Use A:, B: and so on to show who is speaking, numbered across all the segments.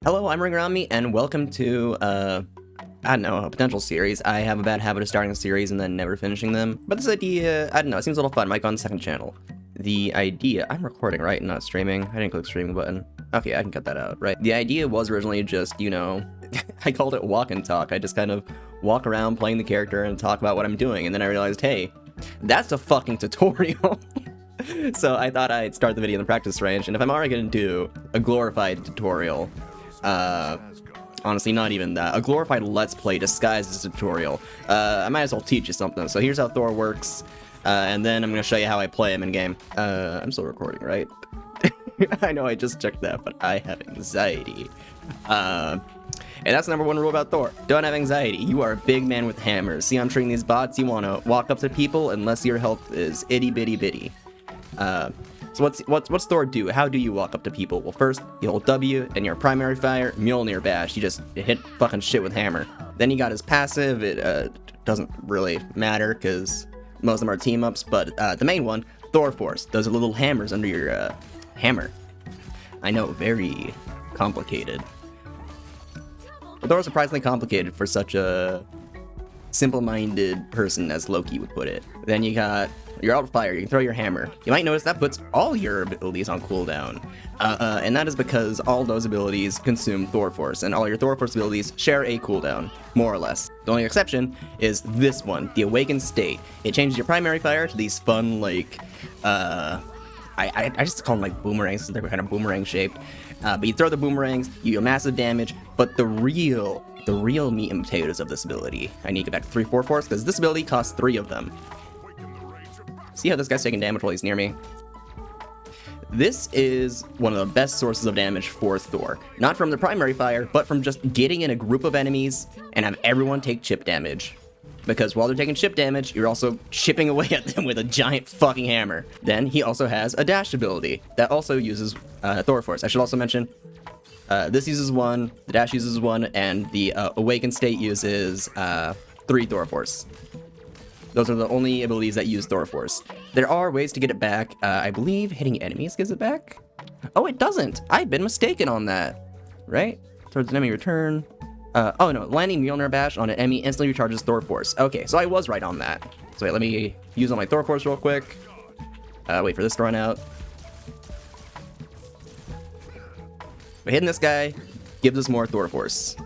A: Hello, I'm Ringarami, and welcome to, I don't know, a potential series. I have a bad habit of starting a series and then never finishing them. But this idea, I don't know, it seems a little fun. Might go on the second channel. The idea, I'm recording, right? Not streaming. I didn't click the streaming button. Okay, I can cut that out, right? The idea was originally just, you know, I called it walk and talk. I just kind of walk around playing the character and talk about what I'm doing. And then I realized, hey, that's a fucking tutorial. So I thought I'd start the video in the practice range. And if I'm already going to do a glorified tutorial, honestly, not even that. A glorified Let's Play disguised as a tutorial. I might as well teach you something. So here's how Thor works, and then I'm going to show you how I play him in-game. I'm still recording, right? I know I just checked that, but I have anxiety. And that's the #1 rule about Thor. Don't have anxiety. You are a big man with hammers. See how I'm treating these bots? You want to walk up to people unless your health is itty-bitty-bitty. So what's Thor do? How do you walk up to people? Well, first, you hold W, and your primary fire, Mjolnir Bash. You just hit fucking shit with hammer. Then you got his passive. It doesn't really matter, because most of them are team-ups, but the main one, Thor Force. Those are little hammers under your hammer. I know, very complicated. But Thor's surprisingly complicated for such a simple-minded person as Loki would put it. Then you got your alt fire, you can throw your hammer. You might notice that puts all your abilities on cooldown. And that is because all those abilities consume Thor Force, and all your Thor Force abilities share a cooldown, more or less. The only exception is this one, the Awakened State. It changes your primary fire to these fun, like, I just call them like boomerangs, because they're kind of boomerang shaped. But you throw the boomerangs, you do massive damage, but the real meat and potatoes of this ability, I need to get back to 3-4 Force, because this ability costs 3 of them. See how this guy's taking damage while he's near me? This is one of the best sources of damage for Thor. Not from the primary fire, but from just getting in a group of enemies and have everyone take chip damage. Because while they're taking chip damage, you're also chipping away at them with a giant fucking hammer. Then he also has a dash ability that also uses Thor Force. I should also mention, this uses 1, the dash uses 1, and the Awakened State uses 3 Thor Force. Those are the only abilities that use Thor Force. There are ways to get it back. I believe hitting enemies gives it back? Oh, it doesn't! I've been mistaken on that. Right? Towards an enemy return. Oh no, landing Mjolnir Bash on an enemy instantly recharges Thor Force. Okay, so I was right on that. So wait, let me use all my Thor Force real quick. Wait for this to run out. But hitting this guy gives us more Thor Force.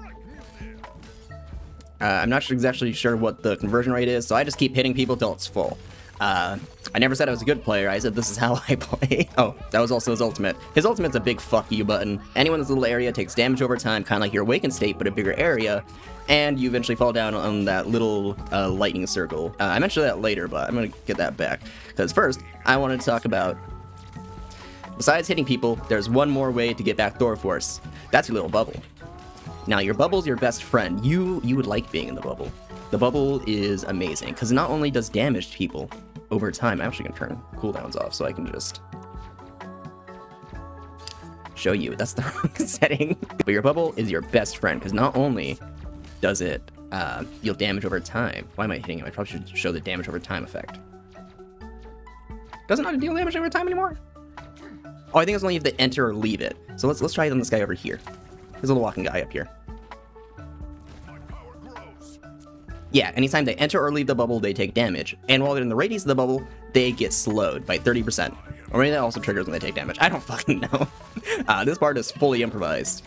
A: I'm not exactly sure what the conversion rate is, so I just keep hitting people till it's full. I never said I was a good player, I said this is how I play. Oh, that was also his ultimate. His ultimate's a big fuck you button. Anyone in this little area takes damage over time, kind of like your Awakened State, but a bigger area, and you eventually fall down on that little lightning circle. I mentioned that later, but I'm gonna get that back. Because first, I wanted to talk about, besides hitting people, there's one more way to get back Thor Force. That's your little bubble. Now, your bubble's your best friend. You would like being in the bubble. The bubble is amazing, because it not only does damage to people over time, I'm actually going to turn cooldowns off so I can just show you. That's the wrong setting. But your bubble is your best friend, because not only does it deal damage over time. Why am I hitting him? I probably should show the damage over time effect. Does it not deal damage over time anymore? Oh, I think it's only if they enter or leave it. So let's try it on this guy over here. There's a little walking guy up here. Yeah, anytime they enter or leave the bubble, they take damage. And while they're in the radius of the bubble, they get slowed by 30%. Or maybe that also triggers when they take damage. I don't fucking know. This part is fully improvised.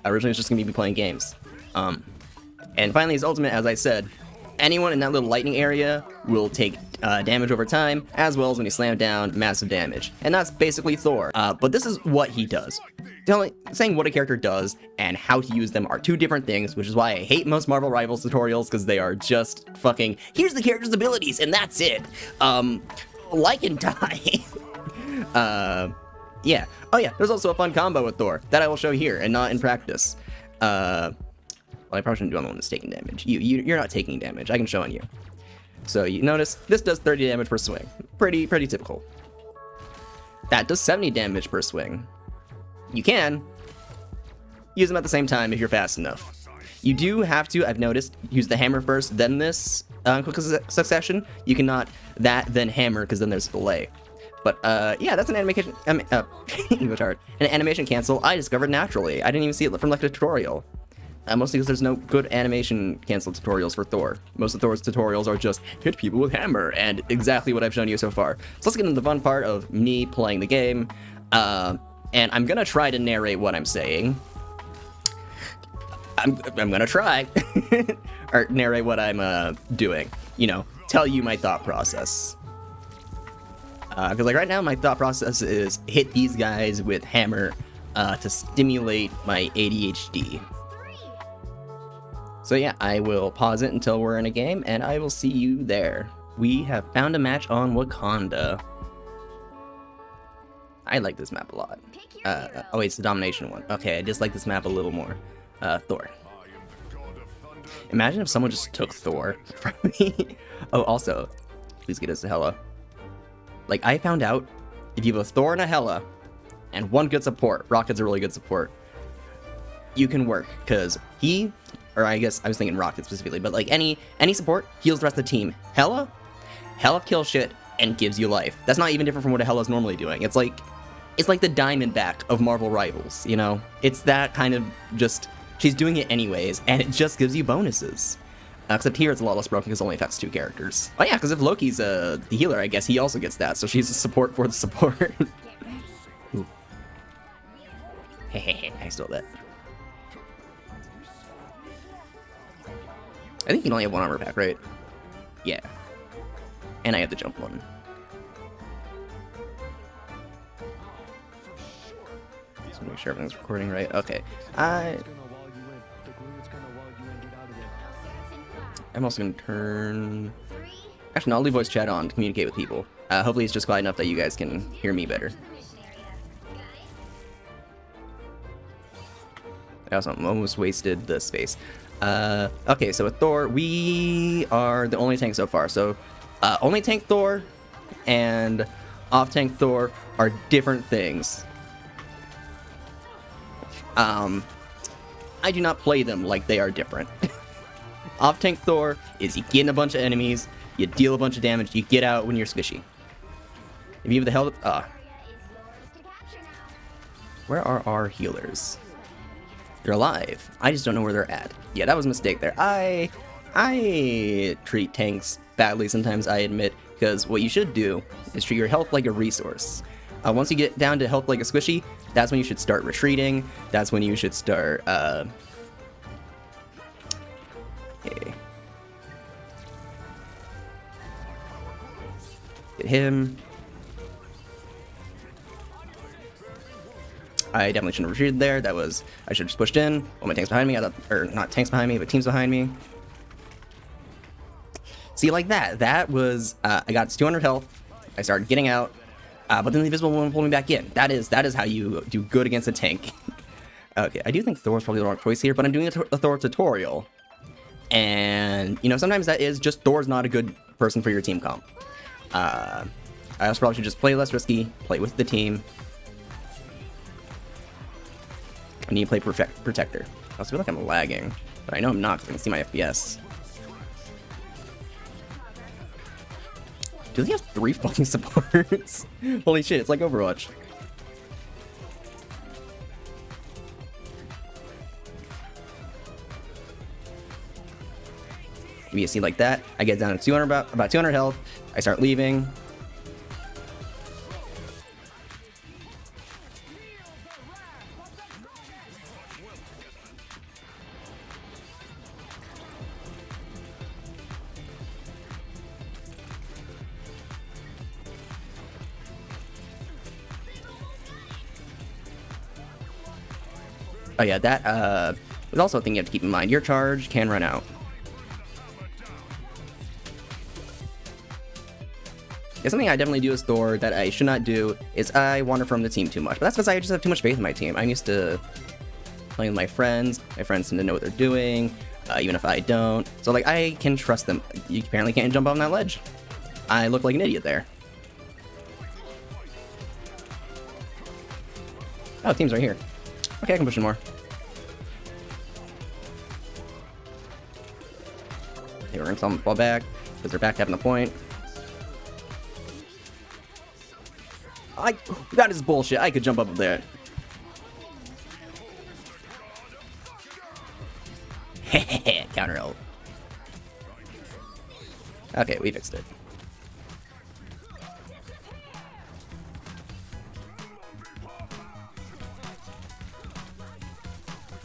A: Originally, it was just going to be playing games. And finally, his ultimate, as I said, anyone in that little lightning area will take damage over time, as well as when you slam down, massive damage. And that's basically Thor. But this is what he does. Saying what a character does and how to use them are two different things, which is why I hate most Marvel Rivals tutorials, because they are just fucking, here's the character's abilities, and that's it. Like and die. Yeah. Oh yeah, there's also a fun combo with Thor that I will show here, and not in practice. Well, I probably shouldn't do on the one that's taking damage. You're not taking damage, I can show on you. So you notice, this does 30 damage per swing. Pretty typical. That does 70 damage per swing. You can use them at the same time if you're fast enough. You do have to, I've noticed, use the hammer first, then this quick succession. You cannot that, then hammer, because then there's a delay. But yeah, that's an animation. English art. An animation cancel I discovered naturally. I didn't even see it from like a tutorial. Mostly because there's no good animation cancel tutorials for Thor. Most of Thor's tutorials are just hit people with hammer, and exactly what I've shown you so far. So let's get into the fun part of me playing the game. And I'm gonna try to narrate what I'm saying. I'm gonna try. Or narrate what I'm doing. You know, tell you my thought process. Because like right now my thought process is hit these guys with hammer to stimulate my ADHD. So yeah, I will pause it until we're in a game, and I will see you there. We have found a match on Wakanda. I like this map a lot. Oh wait, it's the domination one. Okay, I just like this map a little more. Thor. Imagine if someone just took Thor from me. Oh, also, please get us a Hela. Like, I found out if you have a Thor and a Hela, and one good support, Rocket's a really good support, you can work, because he, or I guess I was thinking Rocket specifically, but like any support heals the rest of the team. Hela kills shit and gives you life. That's not even different from what a Hela's normally doing. It's like the Diamondback of Marvel Rivals, you know? It's that kind of just, she's doing it anyways, and it just gives you bonuses. Except here it's a lot less broken because it only affects 2 characters. Oh yeah, because if Loki's the healer, I guess he also gets that, so she's a support for the support. Ooh. Hehehe, I stole that. I think you can only have 1 armor pack, right? Yeah. And I have the jump one. Just make sure everything's recording right. Okay. I'm also going to turn... Actually, no, I'll leave voice chat on to communicate with people. Hopefully it's just quiet enough that you guys can hear me better. I also almost wasted the space. Okay, so with Thor, we are the only tank so far. So, only tank Thor and off-tank Thor are different things. I do not play them like they are different. Off-tank Thor is you get in a bunch of enemies, you deal a bunch of damage, you get out when you're squishy. If you have the health... Where are our healers? They're alive. I just don't know where they're at. Yeah, that was a mistake there. I treat tanks badly sometimes, I admit, because what you should do is treat your health like a resource. Once you get down to health like a squishy, that's when you should start retreating. That's when you should start, okay. Get him. I definitely shouldn't have retreated there. I should have just pushed in. Oh, my tank's behind me. Or not tanks behind me, but teams behind me. See, like that. That was, I got 200 health. I started getting out. But then the invisible one pulled me back in. That is how you do good against a tank. Okay, I do think Thor's probably the wrong choice here, but I'm doing a Thor tutorial. And, you know, sometimes that is just Thor's not a good person for your team comp. I also probably should just play less risky, play with the team. I need to play Protector. I also feel like I'm lagging, but I know I'm not because I can see my FPS. Do they have 3 fucking supports? Holy shit, it's like Overwatch. You see like that, I get down to 200, about 200 health, I start leaving. Oh yeah, that was also a thing you have to keep in mind. Your charge can run out. Yeah, something I definitely do as Thor that I should not do is I wander from the team too much. But that's because I just have too much faith in my team. I'm used to playing with my friends. My friends tend to know what they're doing, even if I don't. So like I can trust them. You apparently can't jump on that ledge. I look like an idiot there. Oh, team's right here. Okay, I can push in more. Okay, we're gonna tell them to fall back, because they're back having a point. That is bullshit. I could jump up there. Counter ult. Okay, we fixed it.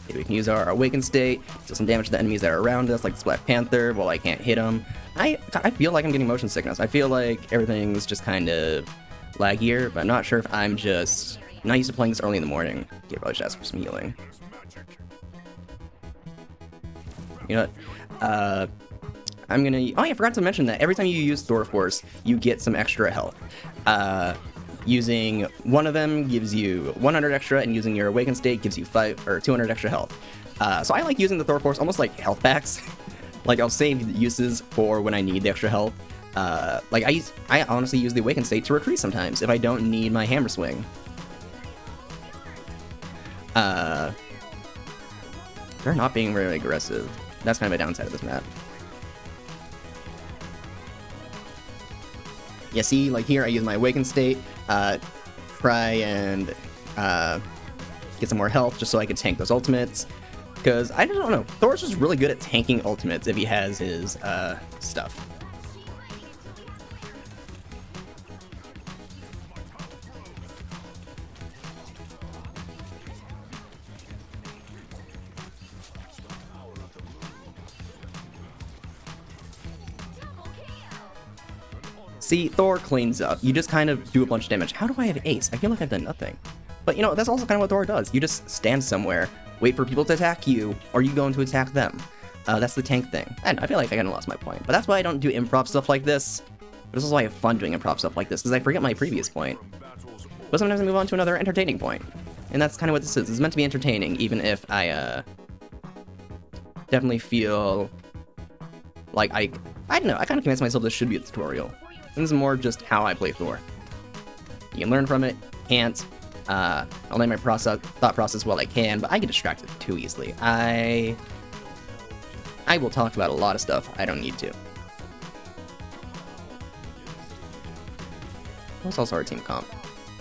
A: Okay, we can use our Awakened State, deal some damage to the enemies that are around us, like this Black Panther, while I can't hit them. I feel like I'm getting motion sickness. I feel like everything's just kind of laggier, but I'm not sure if I'm just not used to playing this early in the morning. Okay, probably should ask for some healing. You know what? I'm gonna... Oh yeah, I forgot to mention that every time you use Thor Force, you get some extra health. Using one of them gives you 100 extra, and using your Awakened State gives you 200 extra health. So I like using the Thor Force almost like health packs. Like, I'll save uses for when I need the extra health. Like, I honestly use the Awakened State to retreat sometimes if I don't need my hammer swing. They're not being very aggressive. That's kind of a downside of this map. Yeah, see, like here I use my Awakened State, try and get some more health just so I can tank those ultimates. Because, I don't know, Thor's just really good at tanking ultimates if he has his stuff. See, Thor cleans up. You just kind of do a bunch of damage. How do I have ace? I feel like I've done nothing. But, you know, that's also kind of what Thor does. You just stand somewhere, wait for people to attack you, or you go in to attack them. That's the tank thing. And I feel like I kind of lost my point. But that's why I don't do improv stuff like this. This is why I have fun doing improv stuff like this, because I forget my previous point. But sometimes I move on to another entertaining point. And that's kind of what this is. It's meant to be entertaining, even if I, definitely feel like I don't know, I kind of convinced myself this should be a tutorial. And this is more just how I play Thor. You can learn from it, can't. I'll let my thought process while I can, but I get distracted too easily. I will talk about a lot of stuff I don't need to. What's also our team comp?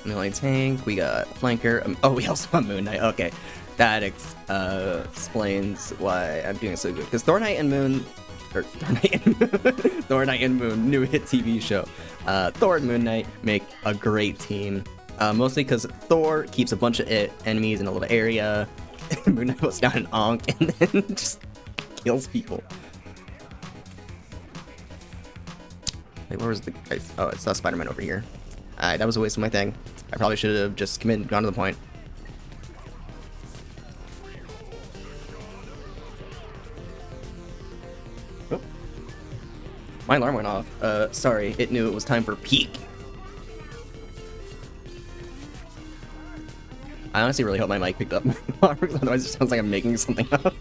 A: Melee tank, we got flanker. Oh, we also have Moon Knight. Okay, that explains why I'm doing so good. Because Thor Knight and Moon, Thor Knight and Moon, new hit TV show. Thor and Moon Knight make a great team. Mostly because Thor keeps a bunch of enemies in a little area. Moon Knight goes down an Ankh and then just kills people. Wait, where was the guy? Oh, it's Spider-Man over here. That was a waste of my thing. I probably should have just gone to the point. Oh. My alarm went off. Sorry, it knew it was time for peak. I honestly really hope my mic picked up. Otherwise it sounds like I'm making something up.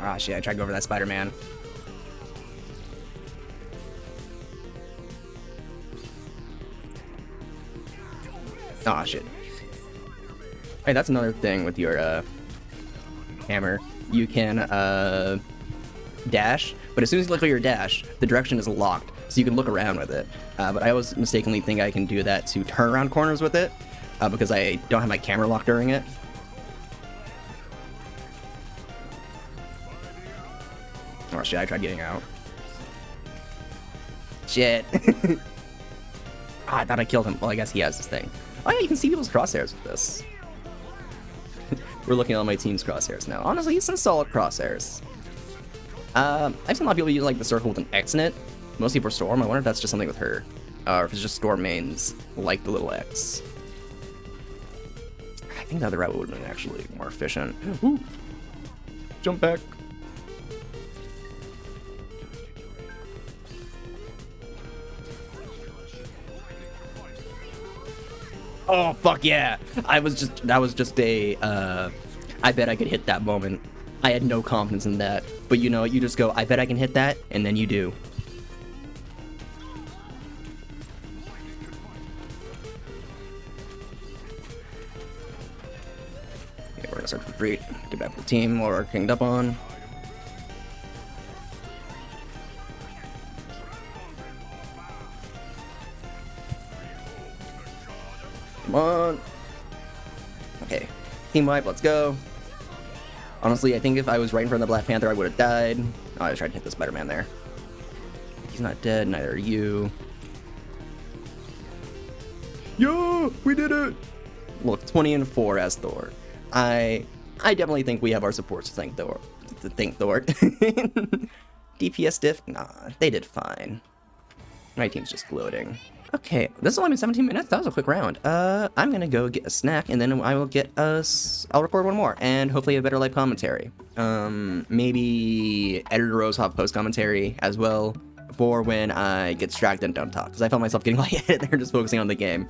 A: Ah, shit, I tried to go over that Spider-Man. Aw, shit. Hey, that's another thing with your, hammer. You can, dash, but as soon as you look at your dash, the direction is locked, so you can look around with it. But I always mistakenly think I can do that to turn around corners with it, because I don't have my camera locked during it. Oh shit, I tried getting out. Shit. I thought I killed him. Well, I guess he has this thing. Oh yeah, you can see people's crosshairs with this. We're looking at all my team's crosshairs now. Honestly, some solid crosshairs. I've seen a lot of people use like the circle with an X in it. Mostly for Storm. I wonder if that's just something with her. Or if it's just Storm mains like the little X. I think the other route would have been actually more efficient. Ooh. Jump back. Oh, fuck yeah. That was just a, I bet I could hit that moment. I had no confidence in that. But you know, you just go, I bet I can hit that, and then you do. Okay, we're gonna start to retreat. Get back to the team while we're kinged up on. Okay, team wipe, let's go. Honestly, I think if I was right in front of the Black Panther, I would have died. Oh, I tried to hit the Spider-Man there. He's not dead, neither are you. Yo, we did it! Look, 20-4 as Thor. I definitely think we have our supports to thank Thor. DPS diff? Nah, they did fine. My team's just gloating. Okay, this has only been 17 minutes. That was a quick round. I'm gonna go get a snack, and then I will I'll record one more, and hopefully a better live commentary. Maybe Editor Rose Hop post commentary as well, for when I get distracted and don't talk, because I found myself getting lightheaded there just focusing on the game.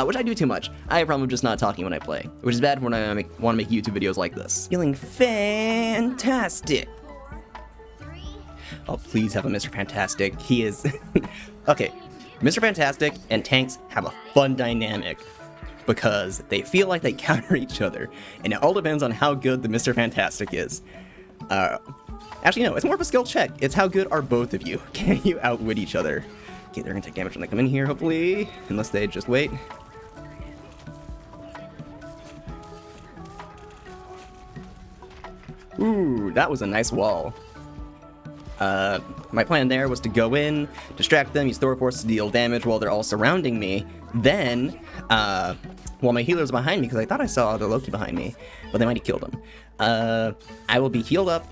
A: Which I do too much. I have a problem with just not talking when I play, which is bad when I want to make YouTube videos like this. Feeling fantastic. Oh, please have a Mr. Fantastic. He is... Okay, Mr. Fantastic and tanks have a fun dynamic because they feel like they counter each other, and it all depends on how good the Mr. Fantastic is. Actually, no, it's more of a skill check. It's how good are both of you. Can you outwit each other? Okay, they're gonna take damage when they come in here, hopefully, unless they just wait. Ooh, that was a nice wall. My plan there was to go in, distract them, use Thor Force to deal damage while they're all surrounding me. Then, while my healer's behind me, because I thought I saw the Loki behind me, but they might have killed him. I will be healed up,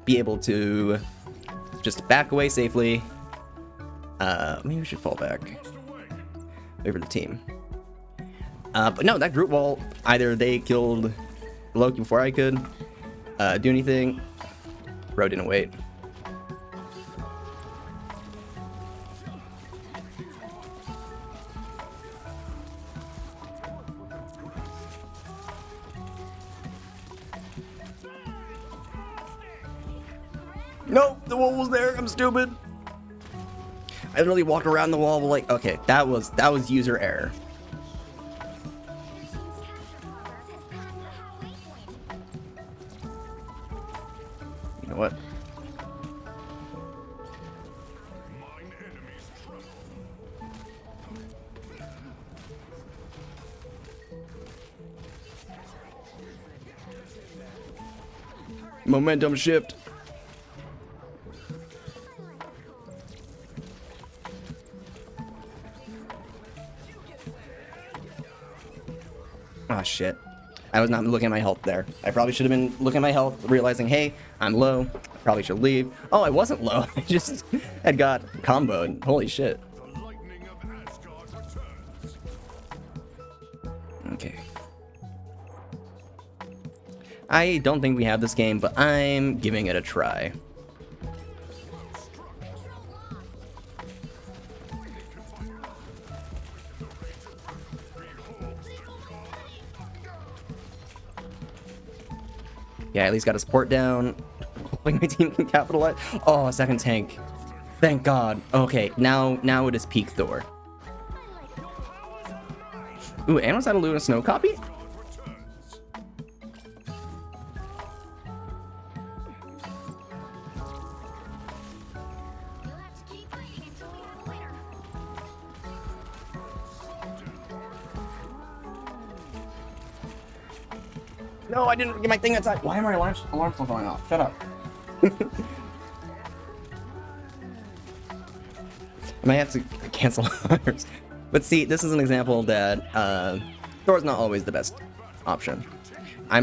A: be able to just back away safely. Maybe we should fall back. Wait for the team. But no, that group wall, either they killed Loki before I could do anything. Bro didn't wait. Nope, the wall was there. I'm stupid. I literally walked around the wall like, okay, that was user error. You know what? Momentum shift. Oh shit. I was not looking at my health there. I probably should have been looking at my health, realizing, hey, I'm low. Probably should leave. Oh, I wasn't low. I just had got comboed. Holy shit. Okay. I don't think we have this game, but I'm giving it a try. Yeah, at least got a support down. Hoping my team can capitalize. Oh, a second tank. Thank God. Okay, now it is peak Thor. Ooh, and was that a Luna Snow copy? No, I didn't get my thing outside. Why am my alarm still going off? Shut up. I might have to cancel alarms. But see, this is an example that Thor's not always the best option. I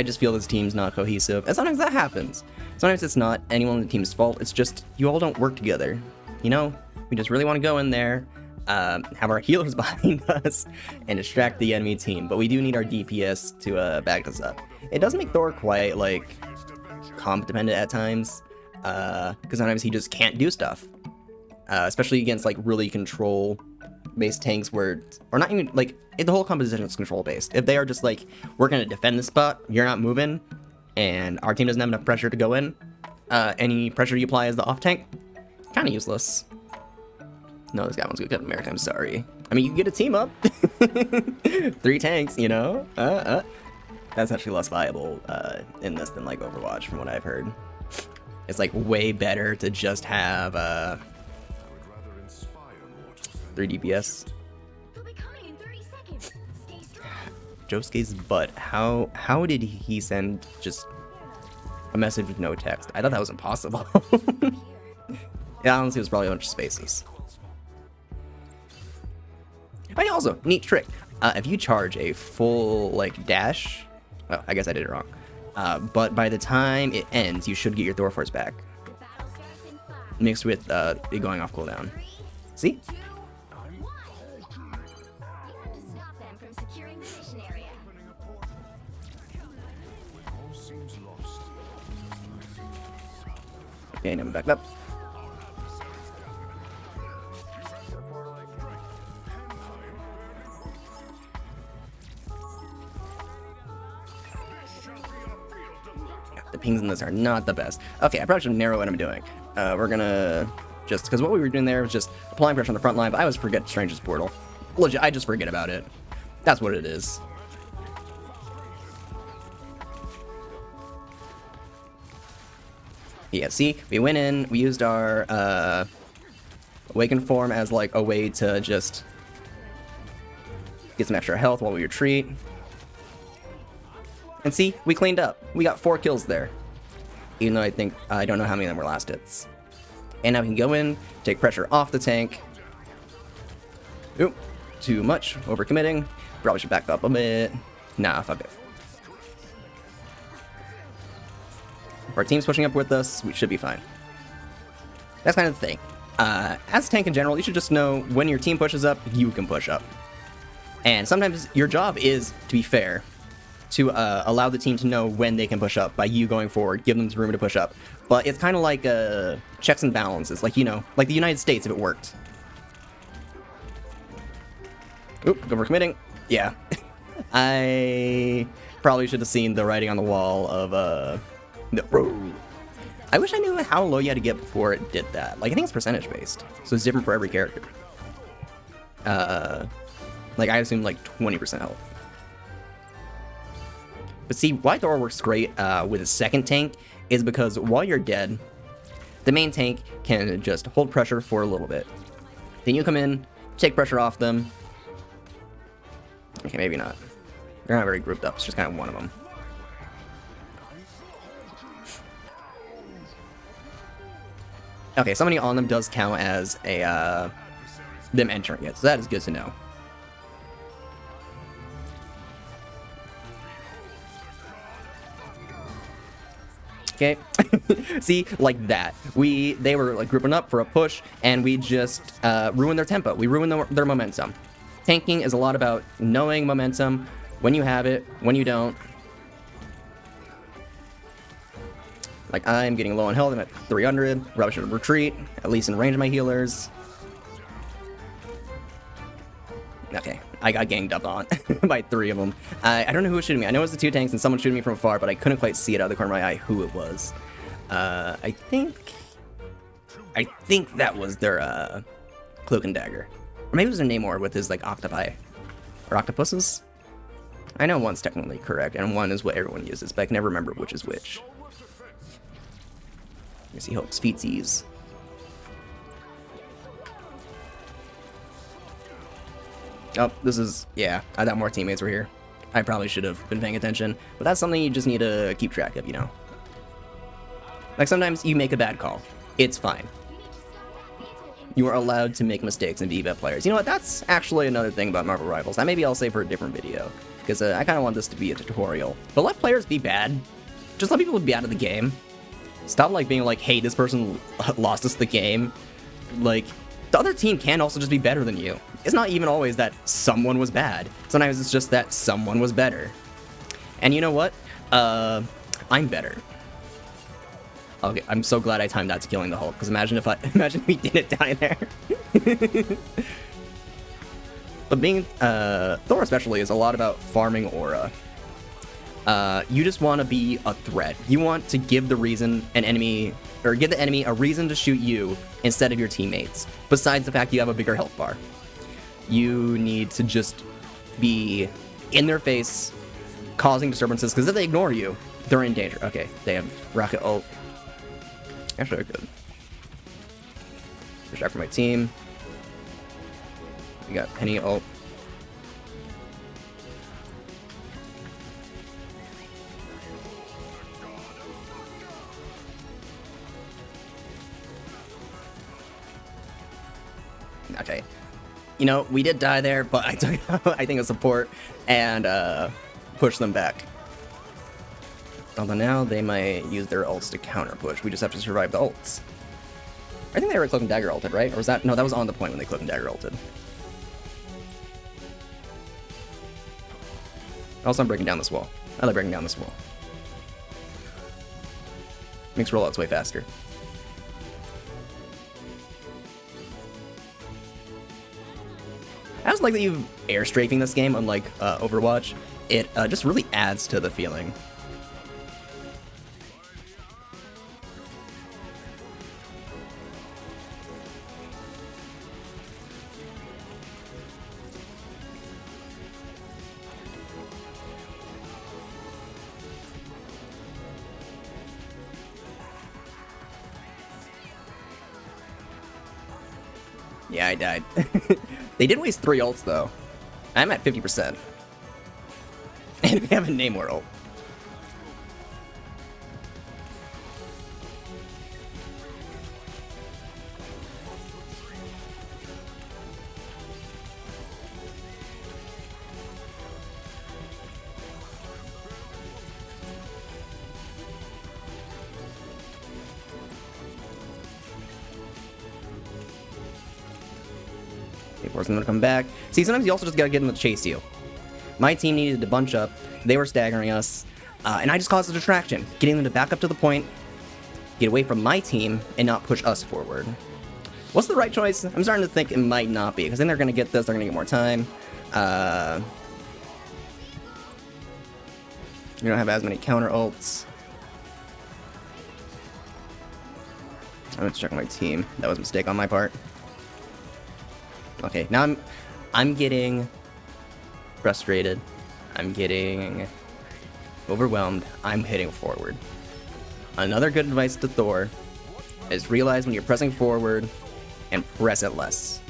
A: just feel this team's not cohesive. And sometimes that happens. Sometimes it's not anyone on the team's fault. It's just you all don't work together. You know, we just really want to go in there, have our healers behind us, and distract the enemy team. But we do need our DPS to back us up. It does make Thor quite, like, comp dependent at times, because sometimes he just can't do stuff. Especially against, like, really control-based tanks or not even, like, the whole composition is control-based. If they are just, like, we're going to defend the spot, you're not moving, and our team doesn't have enough pressure to go in, any pressure you apply as the off-tank, kind of useless. No, this guy wants to go get America, I'm sorry. I mean, you can get a team up. 3 tanks, you know? That's actually less viable in this than, like, Overwatch, from what I've heard. It's, like, way better to just have 3 DPS. Josuke's butt. How did he send just a message with no text? I thought that was impossible. Yeah, honestly, it was probably a bunch of spaces. But also, neat trick. If you charge a full, like, dash... Oh, I guess I did it wrong. But by the time it ends, you should get your Thor Force back. Mixed with it going off cooldown. See? Okay, now I'm back up. The pings in this are not the best. Okay, I probably should narrow what I'm doing. We're gonna just, because what we were doing there was just applying pressure on the front line, but I always forget Strange's Portal. Legit, I just forget about it. That's what it is. Yeah, see, we went in, we used our Awakened form as like a way to just get some extra health while we retreat. And see, we cleaned up. We got 4 kills there. Even though I don't know how many of them were last hits. And now we can go in, take pressure off the tank. Oop, too much, overcommitting. Probably should back up a bit. Nah, fuck it. If our team's pushing up with us, we should be fine. That's kind of the thing. As a tank in general, you should just know when your team pushes up, you can push up. And sometimes your job is, to be fair, to allow the team to know when they can push up by you going forward, give them the room to push up. But it's kind of like checks and balances, like, you know, like the United States if it worked. Oop, overcommitting. Yeah. I probably should have seen the writing on the wall of, no. I wish I knew how low you had to get before it did that. Like, I think it's percentage based, so it's different for every character. Like, I assume, like, 20% health. But see, why Thor works great with a second tank is because while you're dead, the main tank can just hold pressure for a little bit. Then you come in, take pressure off them. Okay, maybe not. They're not very grouped up, it's just kind of one of them. Okay, somebody on them does count as a, them entering it, so that is good to know. Okay, see, like that. They were like grouping up for a push, and we just ruined their tempo. We ruined their momentum. Tanking is a lot about knowing momentum, when you have it, when you don't. Like, I'm getting low on health, I'm at 300, probably should retreat, at least in range of my healers. Okay, I got ganged up on by 3 of them. I don't know who was shooting me. I know it was the 2 tanks and someone shooting me from afar, but I couldn't quite see it out of the corner of my eye who it was. I think that was their cloak and dagger. Or maybe it was a Namor with his, like, octopi. Or octopuses? I know one's technically correct, and one is what everyone uses, but I can never remember which is which. I guess he hopes feetsies. Oh, this is, yeah, I thought more teammates were here. I probably should have been paying attention, but that's something you just need to keep track of, you know? Like, sometimes you make a bad call. It's fine. You are allowed to make mistakes and be bad players. You know what, that's actually another thing about Marvel Rivals. That maybe I'll save for a different video, because I kind of want this to be a tutorial. But let players be bad. Just let people be out of the game. Stop, like, being like, hey, this person lost us the game. Like, the other team can also just be better than you. It's not even always that someone was bad. Sometimes it's just that someone was better. And you know what? I'm better. Okay, I'm so glad I timed out to killing the Hulk, because imagine if we didn't die there. But being Thor especially is a lot about farming aura. You just want to be a threat. You want to give the enemy a reason to shoot you instead of your teammates. Besides the fact you have a bigger health bar. You need to just be in their face, causing disturbances, because if they ignore you, they're in danger. Okay, they have rocket ult. Actually, I could. Push out for my team. We got Penny ult. You know, we did die there, but I took, I think, a support and pushed them back. Although now they might use their ults to counter push. We just have to survive the ults. I think they were Cloak and Dagger ulted, right? Or was that... No, that was on the point when they Cloak and Dagger ulted. Also, I'm breaking down this wall. I like breaking down this wall. Makes rollouts way faster. I just like that you've air strafing this game, unlike Overwatch. It just really adds to the feeling. Yeah, I died. They did waste 3 ults, though. I'm at 50%. And we have a Namor ult. Force them to come back. See, sometimes you also just gotta get them to chase you. My team needed to bunch up. They were staggering us. And I just caused a distraction. Getting them to back up to the point, get away from my team, and not push us forward. What's the right choice? I'm starting to think it might not be, because then they're gonna get this, they're gonna get more time. You don't have as many counter ults. I'm gonna check my team. That was a mistake on my part. Okay, now I'm getting frustrated. I'm getting overwhelmed. I'm hitting forward. Another good advice to Thor is realize when you're pressing forward and press it less.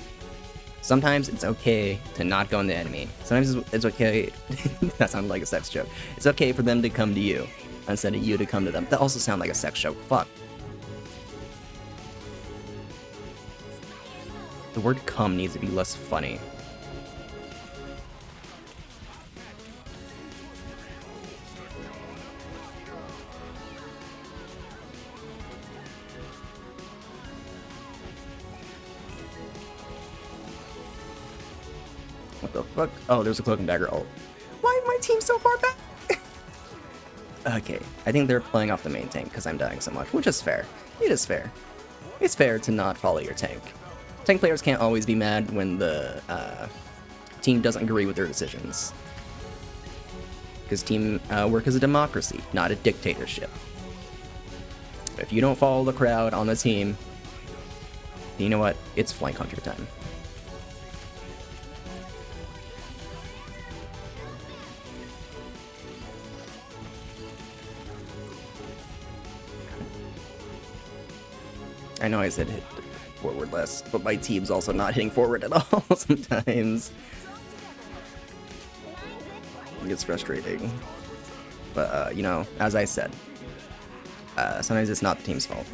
A: Sometimes it's okay to not go in the enemy. Sometimes it's okay. That sounded like a sex joke. It's okay for them to come to you instead of you to come to them. That also sounds like a sex joke. Fuck. The word come needs to be less funny. What the fuck? Oh, there's a Cloak and Dagger ult. Why is my team so far back? Okay, I think they're playing off the main tank because I'm dying so much, which is fair. It is fair. It's fair to not follow your tank. Tank players can't always be mad when the team doesn't agree with their decisions. Because team work is a democracy, not a dictatorship. If you don't follow the crowd on the team, you know what? It's flank hunter time. I know I said hit forward less, but my team's also not hitting forward at all sometimes. It gets frustrating. But, you know, as I said, sometimes it's not the team's fault.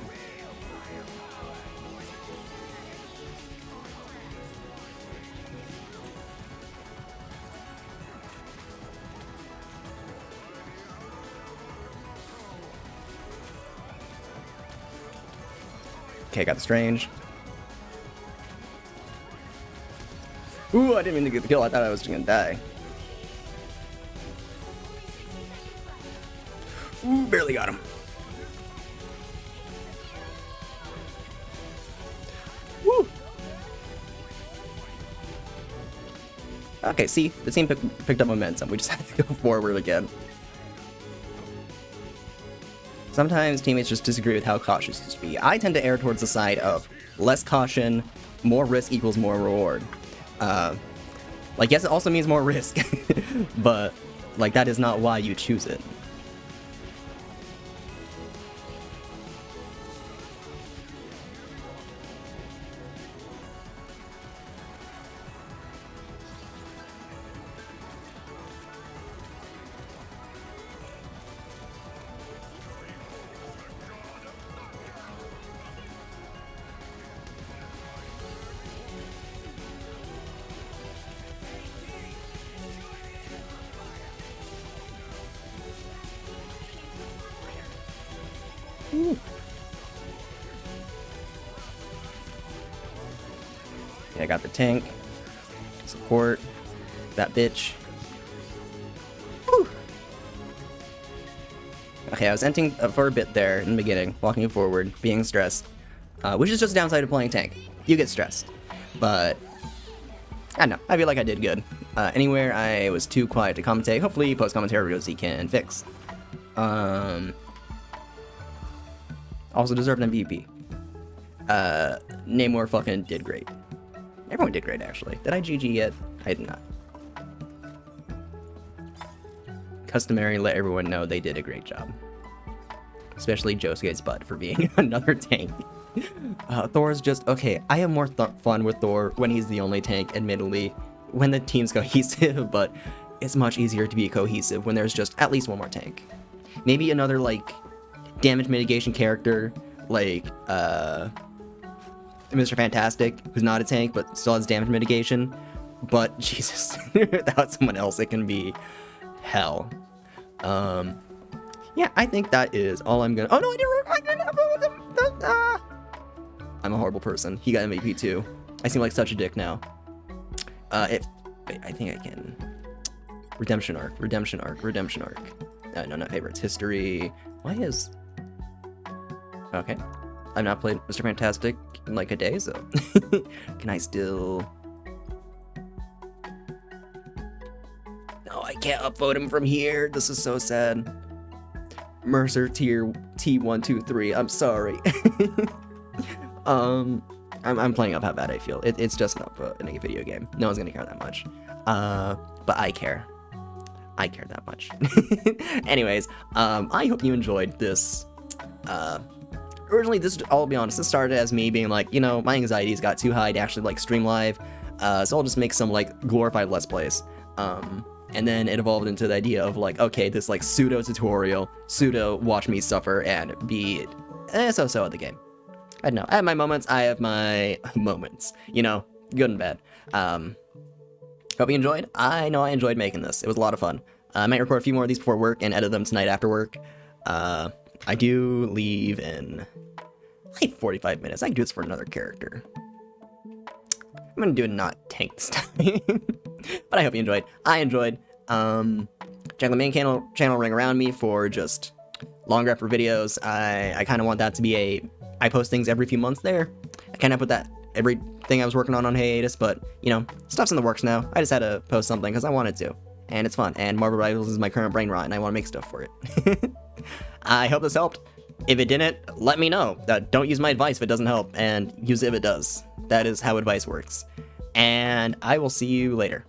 A: Okay, got the Strange. Ooh, I didn't mean to get the kill. I thought I was gonna die. Ooh, barely got him. Woo! Okay, see? The team picked up momentum. We just have to go forward again. Sometimes teammates just disagree with how cautious to be. I tend to err towards the side of less caution, more risk equals more reward. Like, yes, it also means more risk, but, like, that is not why you choose it. I got the tank. Support. That bitch. Whew. Okay, I was ending for a bit there in the beginning, walking forward, being stressed, which is just a downside of playing tank. You get stressed, but I don't know, I feel like I did good. Anywhere I was too quiet to commentate, hopefully post-commentary videos he can fix. Also deserved an MVP. Namor fucking did great. Everyone did great, actually. Did I GG yet? I did not. Customary, let everyone know they did a great job. Especially Josuke's butt for being another tank. Thor's just, okay, I have more fun with Thor when he's the only tank, admittedly, when the team's cohesive, but it's much easier to be cohesive when there's just at least one more tank. Maybe another, like, damage mitigation character, like, Mr. Fantastic, who's not a tank, but still has damage mitigation. But, Jesus, without someone else, it can be hell. Yeah, I think that is all I'm gonna... Oh, no, I didn't... I'm a horrible person. He got MVP too. I seem like such a dick now. Wait, I think I can... Redemption arc. No, not favorites. History. Why is... Okay. I've not played Mr. Fantastic in like a day, so... Can I still... No, I can't upvote him from here. This is so sad. Mercer tier T123. I'm sorry. I'm playing up how bad I feel. It's just an upvote in a video game. No one's gonna care that much. But I care. I care that much. Anyways, I hope you enjoyed this. Originally, I'll be honest, this started as me being like, you know, my anxieties got too high to actually, like, stream live, so I'll just make some, like, glorified Let's Plays. And then it evolved into the idea of, like, okay, this, like, pseudo tutorial, pseudo watch me suffer and be so-so at the game. I don't know, I have my moments, I have my moments, you know, good and bad. Hope you enjoyed. I know I enjoyed making this. It was a lot of fun. I might record a few more of these before work and edit them tonight after work. I do leave in like 45 minutes. I can do this for another character. I'm gonna do it not tank this time. But I hope you enjoyed. I enjoyed. Check the main channel Ring Around Me for just longer after videos. I kind of want that to be I post things every few months there. I kind of put that everything I was working on hiatus, but, you know, stuff's in the works now. I just had to post something because I wanted to. And it's fun. And Marvel Rivals is my current brain rot, and I want to make stuff for it. I hope this helped. If it didn't, let me know. Don't use my advice if it doesn't help, and use it if it does. That is how advice works. And I will see you later.